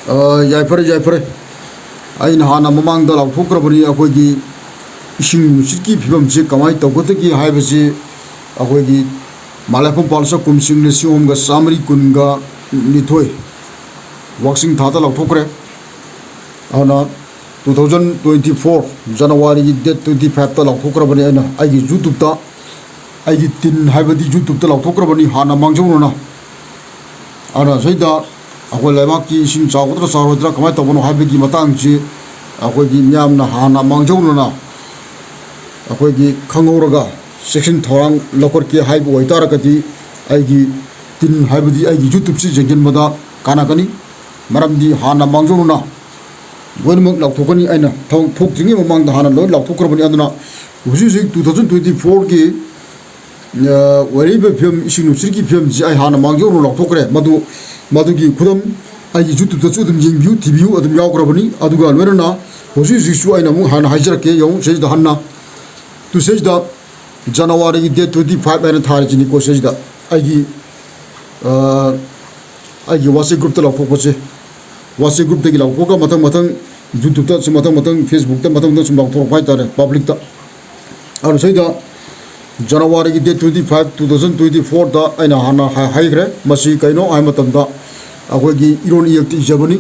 ꯌꯥꯏꯐꯔꯦ ꯌꯥꯏꯐꯔꯦ ꯑꯩꯅ ꯍꯥꯟꯅ ꯃꯃꯥꯡꯗ ꯂꯥꯎꯊꯣꯛꯈ꯭ꯔꯕꯅꯤ ꯑꯩꯈꯣꯏꯒꯤ ꯏꯁꯤꯡ ꯅꯨꯡꯁꯤꯠꯀꯤ ꯐꯤꯕꯝꯁꯤ ꯀꯃꯥꯏꯅ ꯇꯧꯒꯗꯒꯦ ꯍꯥꯏꯕꯁꯤ ꯑꯩꯈꯣꯏꯒꯤ ꯃꯥꯂꯦꯝꯐꯝ ꯄꯥꯜꯆ ꯀꯨꯝꯁꯤꯡ 1912 ꯋꯥꯛꯁꯤꯡ ꯊꯥꯗ ꯂꯥꯎꯊꯣꯛꯈ꯭ꯔꯦ ꯑꯗꯨꯅ 2024 ꯖꯅꯋꯥꯔꯤꯒꯤ ꯗꯦꯠ 25ꯇ ꯂꯥꯎꯊꯣꯛꯈ꯭ꯔꯕꯅꯤ ꯑꯩꯅ ꯑꯩꯒꯤ ꯌꯨꯇ꯭ꯌꯨꯕꯇ ꯑꯩꯒꯤ ꯇꯤꯟ ꯍꯥꯏꯕꯗꯤ ꯌꯨꯇ꯭ꯌꯨꯕꯇ ꯂꯥꯎꯊꯣꯛꯈ꯭ꯔꯕꯅꯤ ꯍꯥꯟꯅ ꯃꯥꯡꯖꯧꯅꯅ ꯑꯗꯨꯅ ꯁꯤꯗ ꯑꯩꯈꯣꯏ ꯂꯩꯕꯥꯛꯀꯤ ꯏꯁꯤꯡ ꯆꯥꯎꯒꯗ꯭ꯔꯥ ꯆꯥꯎꯔꯣꯏꯗ꯭ꯔꯥ ꯀꯃꯥꯏꯅ ꯇꯧꯕꯅꯣ ꯍꯥꯏꯕꯒꯤ ꯃꯇꯥꯡꯁꯤ ꯑꯩꯈꯣꯏꯒꯤ ꯃꯤꯌꯥꯝꯅ ꯍꯥꯟꯅ ꯃꯥꯡꯖꯧꯅꯅ ꯑꯩꯈꯣꯏꯒꯤ ꯈꯪꯍꯧꯔꯒ ꯆꯦꯛꯁꯤꯟ ꯊꯧꯔꯥꯡ ꯂꯧꯈꯠꯀꯦ ꯍꯥꯏꯕ ꯑꯣꯏꯇꯥꯔꯒꯗꯤ ꯑꯩꯒꯤ ꯇꯤꯟ ꯍꯥꯏꯕꯗꯤ ꯑꯩꯒꯤ ꯌꯨꯇ꯭ꯌꯨꯕꯁꯤ ꯌꯦꯡꯁꯤꯟꯕꯗ ꯀꯥꯟꯅꯒꯅꯤ ꯃꯔꯝꯗꯤ ꯍꯥꯟꯅ ꯃꯥꯡꯖꯧꯅꯅ ꯂꯣꯏꯅꯃꯛ ꯂꯥꯎꯊꯣꯛꯀꯅꯤ ꯑꯩꯅ ꯊꯣꯛꯇ꯭ꯔꯤꯉꯩ ꯃꯃꯥꯡꯗ ꯍꯥꯟꯅ ꯂꯣꯏ ꯂꯥꯎꯊꯣꯛꯈ꯭ꯔꯕꯅꯤ ꯑꯗꯨꯅ ꯍꯧꯖꯤꯛ 2024ꯒꯤ ꯑꯣꯏꯔꯤꯕ ꯐꯤꯕꯝ ꯏꯁꯤꯡ ꯅꯨꯡꯁꯤꯠꯀꯤ ꯐꯤꯕꯝꯁꯤ ꯑꯩ ꯍꯥꯟꯅ ꯃꯥꯡꯖꯧꯅꯅ ꯂꯥꯎꯊꯣꯛꯈ꯭ꯔꯦ ꯃꯗꯨꯒꯤ ꯈꯨꯗꯝ ꯑꯩꯒꯤ ꯌꯨꯇ꯭ꯌꯨꯕꯇꯁꯨ ꯑꯗꯨꯝ ꯌꯦꯡꯕꯤꯌꯨ ꯊꯤꯕꯤꯌꯨ ꯑꯗꯨꯝ ꯌꯥꯎꯈ꯭ꯔꯕꯅꯤ ꯑꯗꯨꯒ ꯂꯣꯏꯅꯅ ꯍꯧꯖꯤꯛꯁꯨ ꯑꯩꯅ ꯑꯃꯨꯛ ꯍꯥꯟꯅ ꯍꯥꯏꯖꯔꯛꯀꯦ ꯌꯦꯡꯉꯨ ꯁꯤꯗ ꯍꯟꯅ ꯁꯤꯗ ꯖꯅꯋꯥꯔꯤꯒꯤ ꯗꯦꯠ 25 ꯍꯥꯏꯅ ꯊꯥꯔꯤꯁꯤꯅꯤꯀꯣ ꯁꯤꯗ ꯑꯩꯒꯤ ꯋꯥꯆꯦꯞ ꯒ꯭ꯔꯨꯞꯇ ꯂꯥꯎꯊꯣꯛꯄꯁꯦ ꯋꯥꯆꯦꯞ ꯒ꯭ꯔꯨꯞꯇꯒꯤ ꯂꯥꯎꯊꯣꯛꯑꯒ ꯃꯊꯪ ꯌꯨꯇ꯭ꯌꯨꯕꯇ ꯃꯊꯪ ꯐꯦꯁꯕꯨꯛꯇ ꯃꯊꯪ ꯁꯨꯝ ꯂꯥꯎꯊꯣꯔꯛꯄ ꯍꯥꯏꯇꯥꯔꯦ ꯄꯥꯕ꯭ꯂꯤꯛꯇ ꯑꯗꯨ ꯁꯤꯗ ꯖꯅꯋꯥꯔꯤꯒꯤ ꯗꯦꯠ 25 2024ꯗ ꯑꯩꯅ ꯍꯥꯟꯅ ꯍꯥꯏꯈ꯭ꯔꯦ ꯃꯁꯤ ꯀꯩꯅꯣ ꯍꯥꯏꯕ ꯃꯇꯝꯗ ꯑꯩꯈꯣꯏꯒꯤ ꯏꯔꯣꯟ ꯏꯌꯦꯛꯇ ꯏꯖꯕꯅꯤ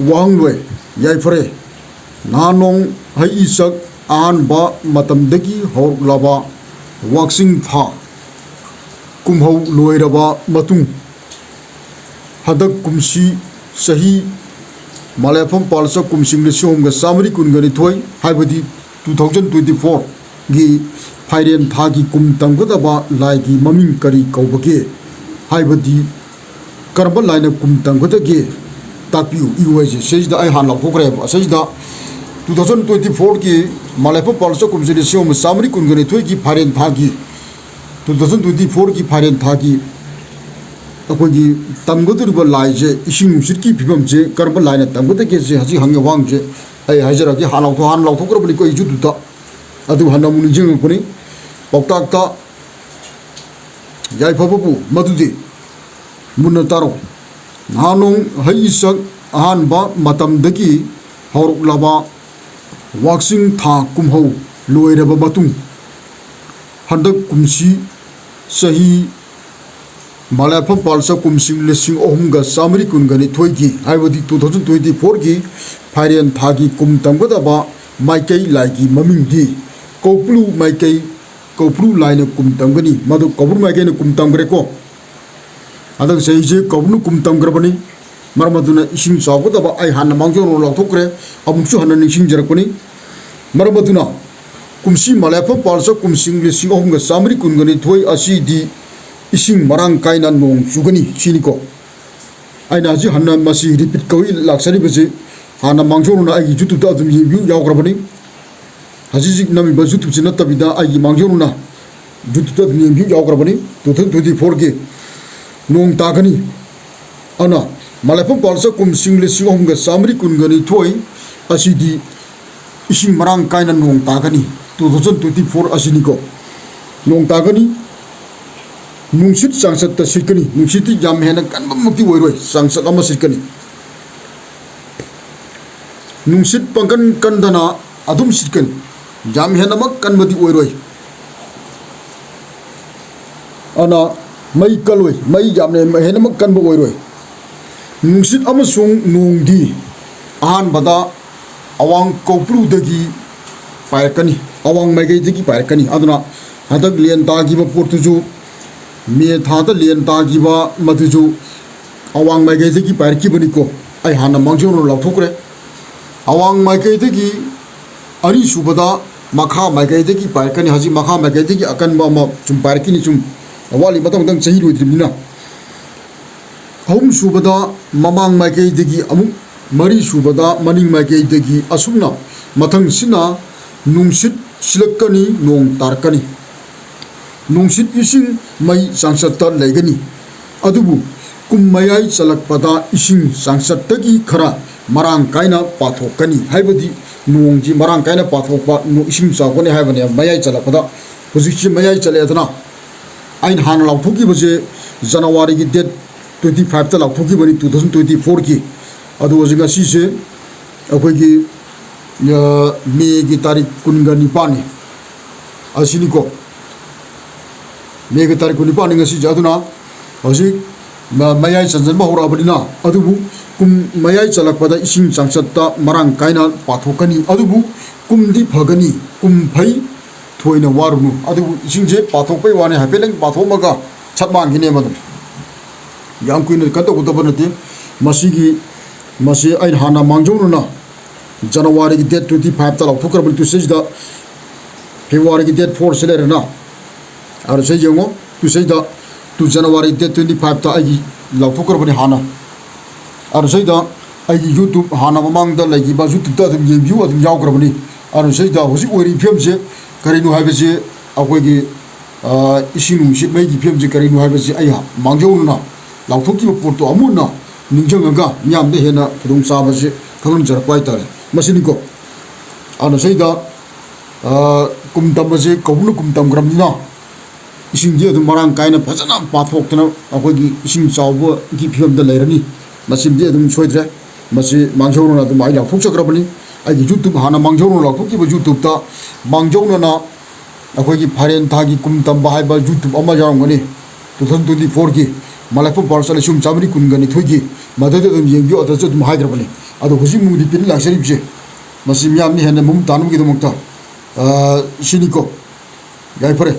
ꯋꯥꯍꯪꯂꯣꯏ ꯌꯥꯏꯐꯔꯦ ꯅꯍꯥꯟꯅꯣꯡ ꯍꯩꯏꯆꯛ ꯑꯍꯥꯟꯕ ꯃꯇꯝꯗꯒꯤ ꯍꯧꯔꯛꯂꯕ ꯋꯥꯛꯆꯤꯡ ꯊꯥ ꯀꯨꯝꯍꯧ ꯂꯣꯏꯔꯕ ꯃꯇꯨꯡ ꯍꯟꯗꯛ ꯀꯨꯝꯁꯤ ꯆꯍꯤ ꯃꯥꯂꯦꯝꯐꯝ ꯄꯥꯜꯆ ꯀꯨꯝꯁꯤꯡ 1912 ꯍꯥꯏꯕꯗꯤ 2024ꯒꯤ ꯐꯥꯏꯔꯦꯟ ꯊꯥꯒꯤ ꯀꯨꯝ ꯇꯝꯒꯗꯕ ꯂꯥꯏꯒꯤ ꯃꯃꯤꯡ ꯀꯔꯤ ꯀꯧꯕꯒꯦ ꯍꯥꯏꯕꯗꯤ ꯀꯔꯝꯕ ꯂꯥꯏꯅ ꯀꯨꯝ ꯇꯝꯒꯗꯒꯦ ꯇꯥꯛꯄꯤꯌꯨ ꯏꯌꯨ ꯍꯥꯏꯁꯦ ꯁꯤꯁꯤꯗ ꯑꯩ ꯍꯥꯟꯅ ꯂꯥꯎꯊꯣꯛꯈ꯭ꯔꯦꯕ ꯑꯁꯤꯁꯤꯗ 2024ꯒꯤ ꯃꯥꯂꯦꯝꯐꯝ ꯄꯥꯜꯆ ꯀꯨꯝꯁꯤ 1912ꯒꯤ ꯐꯥꯏꯔꯦꯟ ꯊꯥꯒꯤ 2024ꯒꯤ ꯐꯥꯏꯔꯦꯟ ꯊꯥꯒꯤ ꯑꯩꯈꯣꯏꯒꯤ ꯇꯝꯒꯗꯧꯔꯤꯕ ꯂꯥꯏꯁꯦ ꯏꯁꯤꯡ ꯅꯨꯡꯁꯤꯠꯀꯤ ꯐꯤꯕꯝꯁꯦ ꯀꯔꯝꯕ ꯂꯥꯏꯅ ꯇꯝꯒꯗꯒꯦꯁꯦ ꯍꯧꯖꯤꯛ ꯍꯪꯉꯤꯕ ꯋꯥꯍꯪꯁꯦ ꯑꯩ ꯍꯥꯏꯖꯔꯛꯀꯦ ꯍꯥꯟꯅ ꯂꯥꯎꯊꯣꯛꯈ꯭ꯔꯕꯅꯤꯀꯣ ꯑꯩ ꯌꯨꯇ꯭ꯌꯨꯕꯇ ꯑꯗꯨ ꯍꯟꯅ ꯑꯃꯨꯛ ꯅꯤꯡꯁꯤꯡꯉꯛꯄꯅꯤ ꯄꯥꯎꯇꯥꯛꯇ ꯌꯥꯏꯐꯕꯕꯨ ꯃꯗꯨꯗꯤ ꯃꯨꯟꯅ ꯇꯥꯔꯣ ꯅꯍꯥꯟꯅꯣꯡ ꯍꯩꯏꯆꯛ ꯑꯍꯥꯟꯕ ꯃꯇꯝꯗꯒꯤ ꯍꯧꯔꯛꯂꯕ ꯋꯥꯛꯆꯤꯡ ꯊꯥ ꯀꯨꯝꯍꯧ ꯂꯣꯏꯔꯕ ꯃꯇꯨꯡ ꯍꯟꯗꯛ ꯀꯨꯝꯁꯤ ꯆꯍꯤ ꯃꯥꯂꯦꯝꯐꯝ ꯄꯥꯜꯆ ꯀꯨꯝꯁꯤꯡ 1912ꯒꯤ ꯍꯥꯏꯕꯗꯤ 2024ꯒꯤ ꯐꯥꯏꯔꯦꯟ ꯊꯥꯒꯤ ꯀꯨꯝ ꯇꯝꯒꯗꯕ ꯃꯥꯏꯀꯩ ꯂꯥꯏꯒꯤ ꯃꯃꯤꯡꯗꯤ ꯀꯧꯄ꯭ꯔꯨ ꯂꯥꯏꯅ ꯀꯨꯝ ꯇꯝꯒꯅꯤ ꯃꯗꯨ ꯀꯧꯄ꯭ꯔꯨ ꯃꯥꯏꯀꯩꯅ ꯀꯨꯝ ꯇꯝꯈ꯭ꯔꯦꯀꯣ ꯍꯟꯗꯛ ꯆꯍꯤꯁꯦ ꯀꯧꯄ꯭ꯔꯨꯅ ꯀꯨꯝ ꯇꯝꯈ꯭ꯔꯕꯅꯤ ꯃꯔꯝ ꯑꯗꯨꯅ ꯏꯁꯤꯡ ꯆꯥꯎꯒꯗꯕ ꯑꯩ ꯍꯥꯟꯅ ꯃꯥꯡꯖꯧꯅꯅ ꯂꯥꯎꯊꯣꯛꯈ꯭ꯔꯦ ꯑꯃꯨꯛꯁꯨ ꯍꯟꯅ ꯅꯤꯡꯁꯤꯡꯖꯔꯛꯄꯅꯤ ꯃꯔꯝ ꯑꯗꯨꯅ ꯀꯨꯝꯁꯤ ꯃꯥꯂꯦꯝꯐꯝ ꯄꯥꯜꯆ ꯀꯨꯝꯁꯤꯡ 1912 ꯑꯁꯤꯗꯤ इसिंग मरांग कायना नोंग चुगनी सिनिको आइना हजि हन्ना मसी रिपीट कवि लाक्सरी बजे हाना मांगजोनुना आइ यूट्यूब अदुम येबिउ यावग्रबनी हजि जिक नमी बजु यूट्यूब से नतबिदा आइ मांगजोनुना यूट्यूब अदुम येबिउ यावग्रबनी 2024 के नोंग तागनी अना मालेफम पाल्सा कुमसिंग 1912 असिदि इसिंग मरांग कायना नोंग तागनी 2024 असिनिको नोंग तागनी नुंसित सांसद सिटकनी नुंसित याम हेना कनबमक्ति ओइरोय सांसद अमा सिटकनी नुंसित पंगन कंदना अदुम सिटकनी याम हेना मक कनबदि ओइरोय अना मई कलोय मई यामने हेना मक कनब ओइरोय नुंसित अमसुंग नोंगदि आहान बदा अवांग कौप्रुदगी पायरकनी अवांग मैगैदगी पायरकनी अदुना हदक लियन तागिबा पोर्तुजु मे थाद लियन तागिबा मदुजु अवांग मैगैदगी पायरकिबनिको आई हाना मांगजोनो लाउथोकरे अवांग मैगैदगी अरि सुबदा मखा मैगैदगी पायरकनी हजि मखा मैगैदगी अकनबा म चुम पायरकिनी चुम अवाली मतंग तंग सही रोइद्रिमिना अहुम सुबदा ममांग मैगैदगी अमु मरी सुबदा मनिंग मैगैदगी असुमना मथंग सिना नुंसित सिलकनी नोंग तारकनी नुंसित इसिंग मई सांसद लेगनी अदुबु कुम मयाई चलकपदा इसिंग सांसदगी खरा मरांग कायना पाथोकनी हाइबदी नोंगजी मरांग कायना पाथोकपा इसिंग चावगनी हाइबने मयाई चलकपदा हुजिकि मयाई चले अदना आइन हान लाउथोकी बजे जनवरी की डेट 2025ꯇ ꯂꯥꯎꯊꯣꯛꯈꯤꯕꯅꯤ 2024ꯒꯤ ꯑꯗꯣ ꯍꯧꯖꯤꯛ ꯉꯁꯤꯁꯦ ꯑꯩꯈꯣꯏꯒꯤ ꯃꯦꯒꯤ ꯇꯥꯔꯤꯛ 19ꯅꯤ ꯑꯁꯤꯅꯤꯀꯣ ꯃꯦꯒꯤ ꯇꯥꯔꯤꯛ 19ꯅꯤ ꯉꯁꯤꯁꯦ ꯑꯗꯨꯅ ꯍꯧꯖꯤꯛ ꯃꯌꯥꯏ ꯆꯟꯖꯟꯕ ꯍꯧꯔꯛꯑꯕꯅꯤꯅ ꯑꯗꯨꯕꯨ ꯀꯨꯝ ꯃꯌꯥꯏ ꯆꯜꯂꯛꯄꯗ ꯏꯁꯤꯡ ꯆꯥꯡꯆꯠꯇ ꯃꯔꯥꯡ ꯀꯥꯏꯅ ꯄꯥꯊꯣꯛꯀꯅꯤ ꯑꯗꯨꯕꯨ ꯀꯨꯝꯗꯤ ꯐꯒꯅꯤ ꯀꯨꯝ ꯐꯩ ꯊꯣꯏꯅ ꯋꯥꯔꯨꯅꯨ ꯑꯗꯨꯕꯨ ꯏꯁꯤꯡꯁꯦ ꯄꯥꯊꯣꯛꯄꯩ ꯋꯥꯅꯤ ꯍꯥꯏꯐꯦꯠꯇꯪ ꯄꯥꯊꯣꯛꯑꯝꯃꯒ ꯁꯠ ꯃꯥꯡꯈꯤꯅꯦꯕ ꯑꯗꯨꯝ ꯌꯥꯝ ꯀꯨꯏꯅ ꯀꯩꯅꯣ ꯇꯧꯒꯗꯕ ꯅꯠꯇꯦ ꯃꯁꯤ ꯑꯩꯅ ꯍꯥꯟꯅ ꯃꯥꯡꯖꯧꯅꯅ ꯖꯅꯋꯥꯔꯤꯒꯤ ꯗꯦꯠ 25ꯇ ꯂꯥꯎꯊꯣꯛꯈ꯭ꯔꯕꯅꯤ ꯇꯨꯁꯤꯗ ꯐꯦꯕꯋꯥꯔꯤꯒꯤ ꯗꯦꯠ 4ꯁꯤ ꯂꯩꯔꯦꯅ ꯑꯗꯨ ꯁꯤ ꯌꯦꯡꯉꯣ ꯇꯨꯁꯤꯗ ꯖꯅꯋꯥꯔꯤ ꯗꯦꯠ 25ꯇ ꯑꯩꯒꯤ ꯂꯥꯎꯊꯣꯛꯈ꯭ꯔꯕꯅꯤ ꯍꯥꯟꯅ ꯑꯗꯨ ꯁꯤꯗ ꯑꯩꯒꯤ ꯌꯨꯇꯨꯕ ꯍꯥꯟꯅ ꯃꯃꯥꯡꯗ ꯂꯩꯈꯤꯕ ꯌꯨꯇꯨꯕꯇ ꯑꯗꯨꯝ ꯌꯦꯡꯕꯤꯌꯨ ꯑꯗꯨꯝ ꯌꯥꯎꯈ꯭ꯔꯕꯅꯤ ꯑꯗꯨ ꯁꯤꯗ ꯍꯧꯖꯤꯛ ꯑꯣꯏꯔꯤꯕ ꯐꯤꯕꯝꯁꯦ ꯀꯔꯤꯅꯣ ꯍꯥꯏꯕꯁꯤ ꯑꯩꯈꯣꯏꯒꯤ ꯏꯁꯤꯡ ꯅꯨꯡꯁꯤꯠ ꯃꯩꯒꯤ ꯐꯤꯕꯝꯁꯤ ꯀꯔꯤꯅꯣ ꯍꯥꯏꯕꯁꯤ ꯑꯩ ꯃꯥꯡꯖꯧꯅꯅ ꯂꯥꯎꯊꯣꯛꯈꯤꯕ ꯄꯣꯠꯇꯣ ꯑꯃꯨꯛ ꯍꯟꯅ ꯅꯤꯡꯁꯤꯡꯉꯒ ꯃꯤꯌꯥꯝꯗ ꯍꯦꯟꯅ ꯈꯨꯗꯣꯡꯆꯥꯕꯁꯤ ꯈꯪꯍꯟꯖꯔꯛꯄ ꯍꯥꯏꯇꯥꯔꯦ ꯃꯁꯤꯅꯤꯀꯣ ꯑꯗꯨꯅ ꯁꯤꯗ ꯀꯨꯝ ꯇꯝꯕꯁꯦ ꯀꯧꯕ꯭ꯔꯨꯅ ꯀꯨꯝ ꯇꯝꯈ꯭ꯔꯕꯅꯤꯅ ꯏꯁꯤꯡꯁꯤ ꯑꯗꯨꯝ ꯃꯔꯥꯡ ꯀꯥꯏꯅ ꯐꯖꯅ ꯄꯥꯊꯣꯛꯇꯅ ꯑꯩꯈꯣꯏꯒꯤ ꯏꯁꯤꯡ ꯆꯥꯎꯕꯒꯤ ꯐꯤꯕꯝꯗ ꯂꯩꯔꯅꯤ ꯃꯁꯤꯃꯗꯤ ꯑꯗꯨꯝ ꯁꯣꯏꯗ꯭ꯔꯦ ꯃꯁꯤ ꯃꯥꯡꯖꯧꯅꯅ ꯑꯗꯨꯝ ꯑꯩ ꯂꯥꯎꯊꯣꯛꯆꯈ꯭ꯔꯕꯅꯤ ꯑꯩꯒꯤ ꯌꯨꯇꯨꯕ ꯍꯥꯟꯅ ꯃꯥꯡꯖꯧꯅꯅ ꯂꯥꯎꯊꯣꯛꯈꯤꯕ ꯌꯨꯇꯨꯕꯇ ꯃꯥꯡꯖꯧꯅꯅ ꯑꯩꯈꯣꯏꯒꯤ ꯐꯥꯏꯔꯦꯟ ꯊꯥꯒꯤ ꯀꯨꯝ ꯇꯝꯕ ꯍꯥꯏꯕ ꯌꯨꯇꯨꯕ ꯑꯃ ꯌꯥꯎꯔꯝꯒꯅꯤ 2024ꯒꯤ ꯃꯂꯥꯏꯐꯝ ꯄꯥꯎꯔ ꯂꯤꯁꯤꯡ 912ꯒꯤ ꯃꯗꯨꯗ ꯑꯗꯨꯝ ꯌꯦꯡꯕꯤꯌꯨ ꯑꯗꯨꯁꯨ ꯑꯗꯨꯝ ꯍꯥꯏꯈ꯭ꯔꯕꯅꯤ ꯑꯗꯣ ꯍꯧꯖꯤꯛ ꯔꯤꯄꯤꯠ ꯂꯥꯛꯆꯔꯤꯕꯁꯦ ꯃꯁꯤ ꯃꯤꯌꯥꯝꯅ ꯍꯦꯟꯅ ꯃꯃꯨꯠ ꯇꯥꯅꯕꯒꯤꯗꯃꯛꯇ ꯁꯤꯅꯤꯀꯣ ꯌꯥꯏꯐꯔꯦ